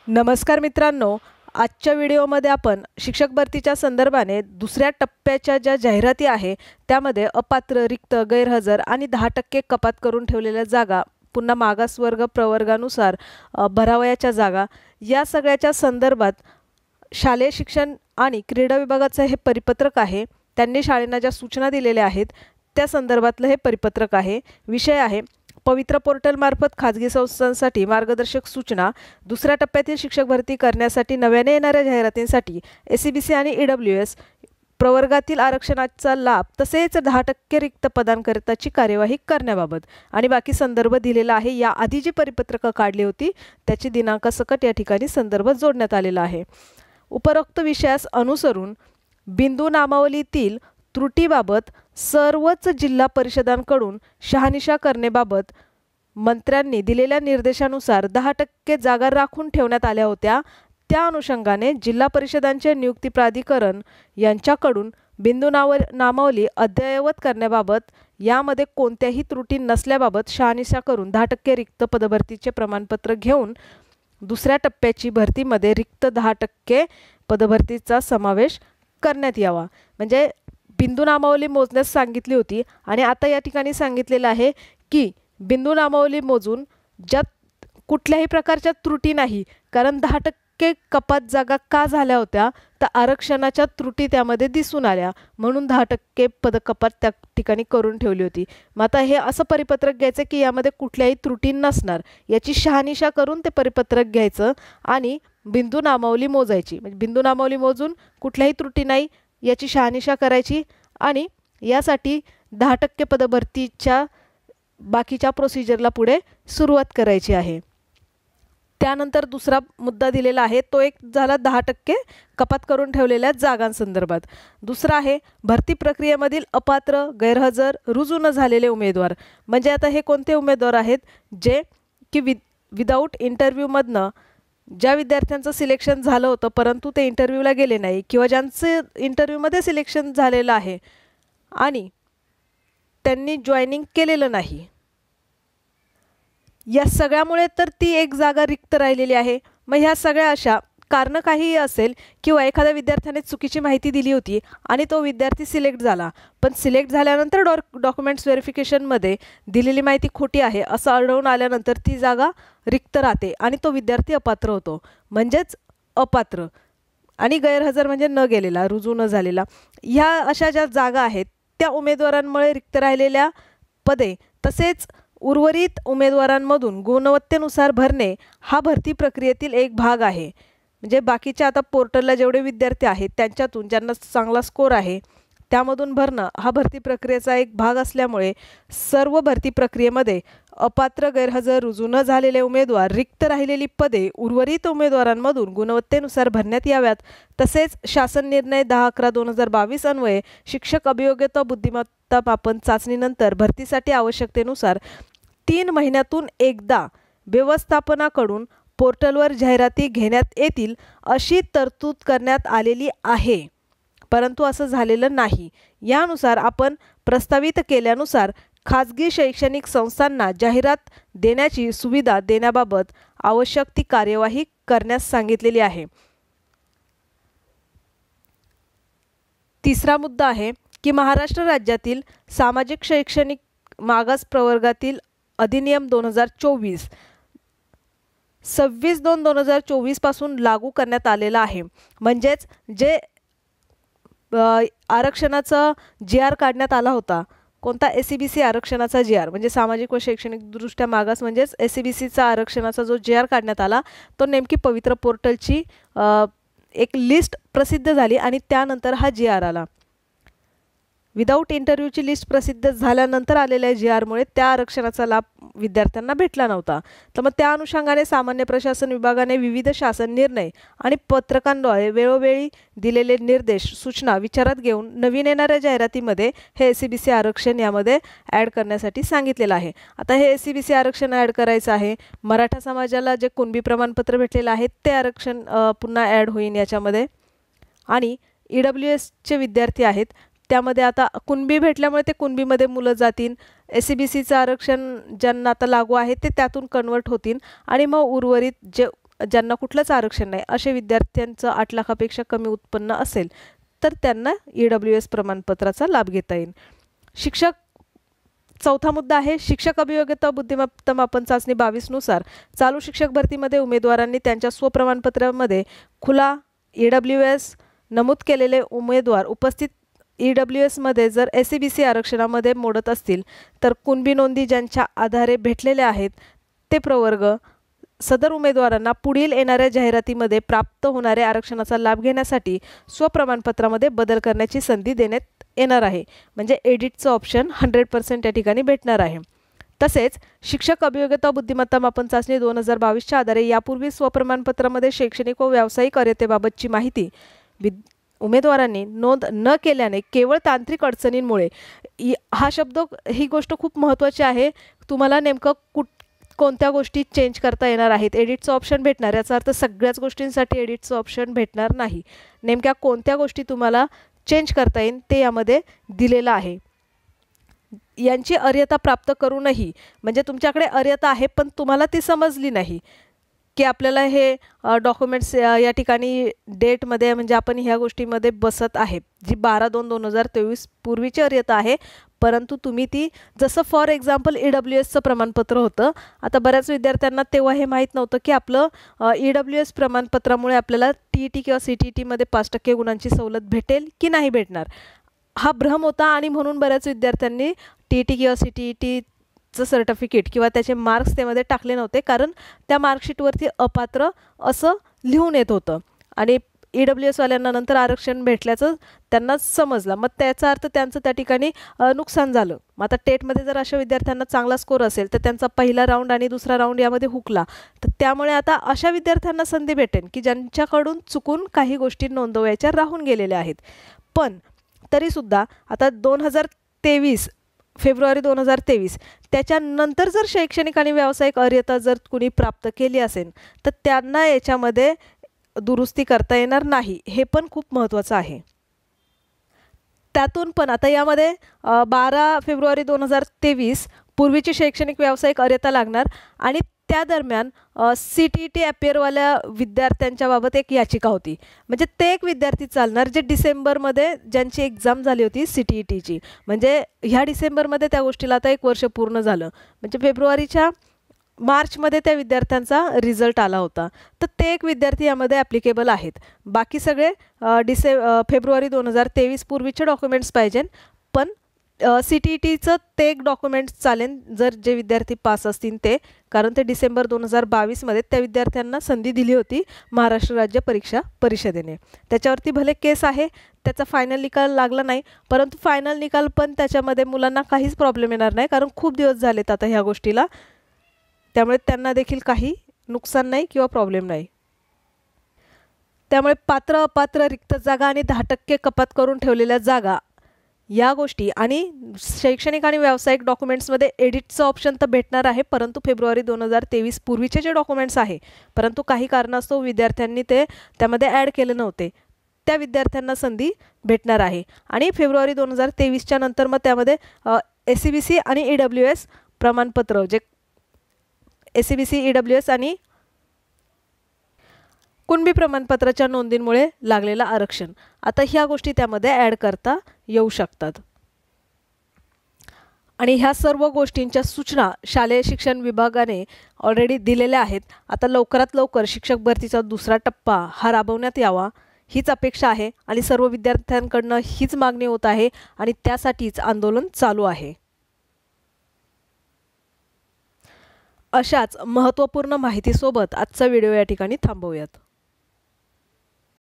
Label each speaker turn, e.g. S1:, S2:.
S1: नमस्कार मित्रांनो, आजच्या व्हिडिओमध्ये आपण शिक्षक भरतीच्या संदर्भाने दुसऱ्या टप्प्याच्या ज्या जाहिराती आहे त्यामध्ये अपात्र, रिक्त, गैरहजर आणि 10% कपात करून ठेवलेल्या जागा, पुन्हा मागासवर्ग प्रवर्गानुसार भरावयाच्या जागा या सगळ्याच्या संदर्भात शालेय शिक्षण आणि क्रीडा विभागाचं हे परिपत्रक आहे। त्यांनी शाळांना ज्या सूचना दिलेल्या आहेत त्या संदर्भातलं हे परिपत्रक आहे। विषय आहे पवित्र पोर्टल मार्फत खाजगी संस्थांसाठी मार्गदर्शक सूचना। दुसऱ्या टप्प्यातील शिक्षक भरती करण्यासाठी नव्याने येणाऱ्या जाहिरातींसाठी एससीबीसी आणि ईडब्ल्यूएस प्रवर्गातील आरक्षणाचा लाभ तसेच 10% रिक्त पदांकरिताची कार्यवाही करण्याबाबत आणि बाकी संदर्भ दिलेला आहे। या आधी जी परिपत्रक काढली होती त्याची दिनांकासकट या ठिकाणी संदर्भ जोडण्यात आलेला आहे। उपरोक्त विषयास अनुसरून बिंदू नामावलीतील त्रुटीबाबत सर्वच जिल्हा परिषदांकडून शहानिशा करण्याबाबत मंत्र्यांनी दिलेल्या निर्देशानुसार 10% जागा राखून ठेवण्यात आल्या होत्या। त्या अनुषंगाने जिल्हा परिषदांचे नियुक्ती प्राधिकरण यांच्याकडून बिंदू नामावली अद्ययावत करण्याबाबत यामध्ये कोणत्याही त्रुटी नसल्याबाबत शहानिशा करून 10% रिक्त पदभरतीचे प्रमाणपत्र घेऊन दुसऱ्या टप्प्याची भरतीमध्ये रिक्त 10% पदभरतीचा समावेश करण्यात यावा। म्हणजे बिंदू नामावली मोजण्यास सांगितली होती आणि आता या ठिकाणी सांगितलेलं आहे की बिंदू नामावली मोजून ज्यात कुठल्याही प्रकारच्या त्रुटी नाही, कारण 10% कपात जागा का झाल्या होत्या तर आरक्षणाच्या त्रुटी त्यामध्ये दिसून आल्या म्हणून 10% पदकपात त्या ठिकाणी करून ठेवली होती। मग आता हे असं परिपत्रक घ्यायचं की यामध्ये कुठल्याही त्रुटी नसणार, याची शहानिशा करून ते परिपत्रक घ्यायचं आणि बिंदू नामावली मोजायची। म्हणजे बिंदू नामावली मोजून कुठल्याही त्रुटी नाही याची शहानिशा करायची आणि यासाठी 10% पदभरतीच्या बाकीच्या प्रोसिजरला पुढे सुरुवात करायची आहे। त्यानंतर दुसरा मुद्दा दिलेला आहे तो एक झाला 10% कपात करून ठेवलेल्या जागांसंदर्भात। दुसरा आहे भरती प्रक्रियेमधील अपात्र, गैरहजर, रुजू न झालेले उमेदवार। म्हणजे आता हे कोणते उमेदवार आहेत जे की विदाऊट इंटरव्ह्यूमधनं ज्या विद्यार्थ्यांचं सिलेक्शन झालं होतं परंतु ते इंटरव्ह्यूला गेले नाही किंवा ज्यांचं इंटरव्ह्यूमध्ये सिलेक्शन झालेलं आहे आणि त्यांनी जॉईनिंग केलेलं नाही, या सगळ्यामुळे तर ती एक जागा रिक्त राहिलेली आहे। मग ह्या सगळ्या अशा कारण काहीही असेल किंवा एखाद्या विद्यार्थ्याने चुकीची माहिती दिली होती आणि तो विद्यार्थी सिलेक्ट झाला, पण सिलेक्ट झाल्यानंतर डॉक्युमेंट्स व्हेरिफिकेशनमध्ये दिलेली माहिती खोटी आहे असं आढळून आल्यानंतर ती जागा रिक्त राहते आणि तो विद्यार्थी अपात्र होतो। म्हणजेच अपात्र आणि गैरहजर म्हणजे न गेलेला, रुजू न झालेला, ह्या अशा ज्या जागा आहेत त्या उमेदवारांमुळे रिक्त राहिलेल्या पदे तसेच उर्वरित उमेदवारांमधून गुणवत्तेनुसार भरणे हा भरती प्रक्रियेतील एक भाग आहे। म्हणजे बाकीच्या आता पोर्टलला जेवढे विद्यार्थी आहेत त्यांच्यातून ज्यांना चांगला स्कोर आहे त्यामधून भरणं हा भरती प्रक्रियेचा एक भाग असल्यामुळे सर्व भरती प्रक्रियेमध्ये अपात्र, गैरहजर, रुजू न झालेले उमेदवार, रिक्त राहिलेली पदे उर्वरित उमेदवारांमधून गुणवत्तेनुसार भरण्यात याव्यात। तसेच शासन निर्णय 10/11/2022 अन्वये शिक्षक अभियोग्यता बुद्धिमत्ता मापन चाचणीनंतर भरतीसाठी आवश्यकतेनुसार 3 महिन्यातून एकदा व्यवस्थापनाकडून पोर्टलवर जाहिराती घेण्यात येतील अशी तरतूद करण्यात आलेली आहे, परंतु असं झालेलं नाही। यानुसार आपण प्रस्तावित केल्यानुसार खाजगी शैक्षणिक संस्थांना जाहिरात देण्याची सुविधा देण्याबाबत आवश्यक ती कार्यवाही करण्यास सांगितलेली आहे। तिसरा मुद्दा आहे की महाराष्ट्र राज्यातील सामाजिक शैक्षणिक मागास प्रवर्गातील अधिनियम 2024 26/2/2024 पासून लागू करण्यात आलेला आहे। म्हणजेच जे आरक्षणाचा GR काढण्यात आला होता, कोणता एससीबीसी आरक्षणाचा GR म्हणजे सामाजिक व शैक्षणिक दृष्ट्या मागास, म्हणजेच एससीबीसीचा आरक्षणाचा जो GR काढण्यात आला तो नेमकी पवित्र पोर्टलची एक लिस्ट प्रसिद्ध झाली आणि त्यानंतर हा GR आला। विदाऊट इंटरव्ह्यूची लिस्ट प्रसिद्ध झाल्यानंतर आलेल्या GRमुळे त्या आरक्षणाचा लाभ विद्यार्थ्यांना भेटला नव्हता। तर मग त्या अनुषंगाने सामान्य प्रशासन विभागाने विविध शासन निर्णय आणि पत्रकांद्वारे वेळोवेळी दिलेले निर्देश, सूचना विचारात घेऊन नवीन येणाऱ्या जाहिरातीमध्ये हे एससीबीसी आरक्षण यामध्ये ॲड करण्यासाठी सांगितलेलं आहे। आता हे एससीबीसी आरक्षण ॲड करायचं आहे। मराठा समाजाला जे कुणबी प्रमाणपत्र भेटलेलं आहे ते आरक्षण पुन्हा ॲड होईल याच्यामध्ये आणि ईडब्ल्यूएसचे विद्यार्थी आहेत त्यामध्ये आता कुणबी भेटल्यामुळे ते कुणबीमध्ये मुलं जातील, एससीबीसीचं आरक्षण ज्यांना आता लागू आहे ते त्यातून कन्वर्ट होतील आणि मग उर्वरित जे ज्यांना कुठलंच आरक्षण नाही असे विद्यार्थ्यांचं 8 लाखापेक्षा कमी उत्पन्न असेल तर त्यांना EWS प्रमाणपत्राचा लाभ घेता येईल. चौथा मुद्दा आहे शिक्षक अभियोग्यता बुद्धिमत्ता मापन चाचणी 22 नुसार चालू शिक्षक भरतीमध्ये उमेदवारांनी त्यांच्या स्वप्रमाणपत्रामध्ये खुला EWS नमूद केलेले उमेदवार उपस्थित EWS मध्ये जर SCBC आरक्षणामध्ये मोडत असतील तर कुणबी नोंदी ज्यांच्या आधारे भेटलेले आहेत ते प्रवर्ग सदर उमेदवारांना पुढील येणाऱ्या जाहिरातीमध्ये प्राप्त होणाऱ्या आरक्षणाचा लाभ घेण्यासाठी स्वप्रमाणपत्रामध्ये बदल करण्याची संधी देण्यात येणार आहे. म्हणजे एडिटचं ऑप्शन 100% या ठिकाणी भेटणार आहे. तसेच शिक्षक अभियोग्यता बुद्धिमत्ता मापन चाचणी 2022च्या आधारे यापूर्वी स्वप्रमाणपत्रामध्ये शैक्षणिक व व्यावसायिक अर्हतेबाबतची माहिती उमेदवारांनी नोंद न केल्याने केवळ तांत्रिक अडचणींमुळे हा शब्द ही गोष्ट खूप महत्त्वाची आहे. तुम्हाला नेमकं कोणत्या गोष्टी चेंज करता येणार आहेत. एडिटचं ऑप्शन भेटणार याचा अर्थ सगळ्याच गोष्टींसाठी एडिटचं ऑप्शन भेटणार नाही. नेमक्या कोणत्या गोष्टी तुम्हाला चेंज करता येईल ते यामध्ये दिलेलं आहे. यांची अर्हता प्राप्त करूनही म्हणजे तुमच्याकडे अर्हता आहे पण तुम्हाला ती समजली नाही की आपल्याला हे डॉक्युमेंट्स या ठिकाणी डेटमध्ये म्हणजे आपण ह्या गोष्टीमध्ये बसत आहे जी 12/2/2023 पूर्वीची अर्हता आहे परंतु तुम्ही ती जसं फॉर एक्झाम्पल EWSचं प्रमाणपत्र होतं. आता बऱ्याच विद्यार्थ्यांना तेव्हा हे माहीत नव्हतं की आपलं EWS प्रमाणपत्रामुळे आपल्याला TET किंवा CTET मध्ये 5% गुणांची सवलत भेटेल की नाही भेटणार हा भ्रम होता आणि म्हणून बऱ्याच विद्यार्थ्यांनी TET किंवा CTETचं सर्टिफिकेट किंवा त्याचे मार्क्स त्यामध्ये टाकले नव्हते कारण त्या मार्कशीटवरती अपात्र असं लिहून येत होतं आणि EWS वाल्यांना नंतर आरक्षण भेटल्याचं त्यांना समजलं. मग त्याचा अर्थ त्यांचं त्या ठिकाणी नुकसान झालं. मग आता टेटमध्ये जर अशा विद्यार्थ्यांना चांगला स्कोर असेल तर त्यांचा पहिला राऊंड आणि दुसरा राऊंड यामध्ये हुकला तर त्यामुळे आता अशा विद्यार्थ्यांना संधी भेटेल की ज्यांच्याकडून चुकून काही गोष्टी नोंदवायच्या राहून गेलेल्या आहेत. पण तरीसुद्धा आता 2023 फेब्रुवारी 2023 त्याच्यानंतर जर शैक्षणिक आणि व्यावसायिक अर्हता जर कुणी प्राप्त केली असेल तर त्यांना याच्यामध्ये दुरुस्ती करता येणार नाही. हे पण खूप महत्त्वाचं आहे. त्यातून पण आता यामध्ये 12 फेब्रुवारी 2023 पूर्वीची शैक्षणिक व्यावसायिक अर्हता लागणार आणि त्या दरम्यान CTET अपिअरवाल्या विद्यार्थ्यांच्या बाबत एक याचिका होती. म्हणजे ते एक विद्यार्थी चालणार जे डिसेंबरमध्ये ज्यांची एक्झाम झाली होती CTETची म्हणजे ह्या डिसेंबरमध्ये त्या गोष्टीला आता 1 वर्ष पूर्ण झालं म्हणजे मार्चमध्ये त्या विद्यार्थ्यांचा रिझल्ट आला होता तर ते एक विद्यार्थी यामध्ये ॲप्लिकेबल आहेत. बाकी सगळे फेब्रुवारी 2023 पूर्वीचे डॉक्युमेंट्स पाहिजे पण CTETचं ते एक डॉक्युमेंट्स चालेल जर जे विद्यार्थी पास असतील ते कारण ते डिसेंबर 2022 मध्ये त्या विद्यार्थ्यांना संधी दिली होती महाराष्ट्र राज्य परीक्षा परिषदेने. त्याच्यावरती भले केस आहे त्याचा फायनल निकाल लागला नाही परंतु फायनल निकाल पण त्याच्यामध्ये मुलांना काहीच प्रॉब्लेम येणार नाही कारण खूप दिवस झालेत आता ह्या गोष्टीला त्यामुळे त्यांना देखील काही नुकसान नाही किंवा प्रॉब्लेम नाही. त्यामुळे पात्र अपात्र रिक्त जागा आणि 10% कपात करून ठेवलेल्या जागा या गोष्टी आणि शैक्षणिक आणि व्यावसायिक डॉक्युमेंट्समध्ये एडिटचं ऑप्शन तर भेटणार आहे परंतु फेब्रुवारी 2023 पूर्वीचे जे डॉक्युमेंट्स आहे परंतु काही कारणास्तव विद्यार्थ्यांनी ते त्यामध्ये ॲड केले नव्हते त्या विद्यार्थ्यांना संधी भेटणार आहे. आणि फेब्रुवारी 2023च्या नंतर मग त्यामध्ये SCBC आणि EWS प्रमाणपत्र जे SCBC EWS आणि कुणबी प्रमाणपत्राच्या नोंदींमुळे लागलेलं आरक्षण आता ह्या गोष्टी त्यामध्ये ॲड करता येऊ शकतात. आणि ह्या सर्व गोष्टींच्या सूचना शालेय शिक्षण विभागाने ऑलरेडी दिलेल्या आहेत. आता लवकरात लवकर शिक्षक भरतीचा दुसरा टप्पा हा राबवण्यात यावा हीच अपेक्षा आहे आणि सर्व विद्यार्थ्यांकडून हीच मागणी होत आहे आणि त्यासाठीच आंदोलन चालू आहे. अशाच महत्त्वपूर्ण माहितीसोबत आजचा व्हिडिओ या ठिकाणी थांबवूयात.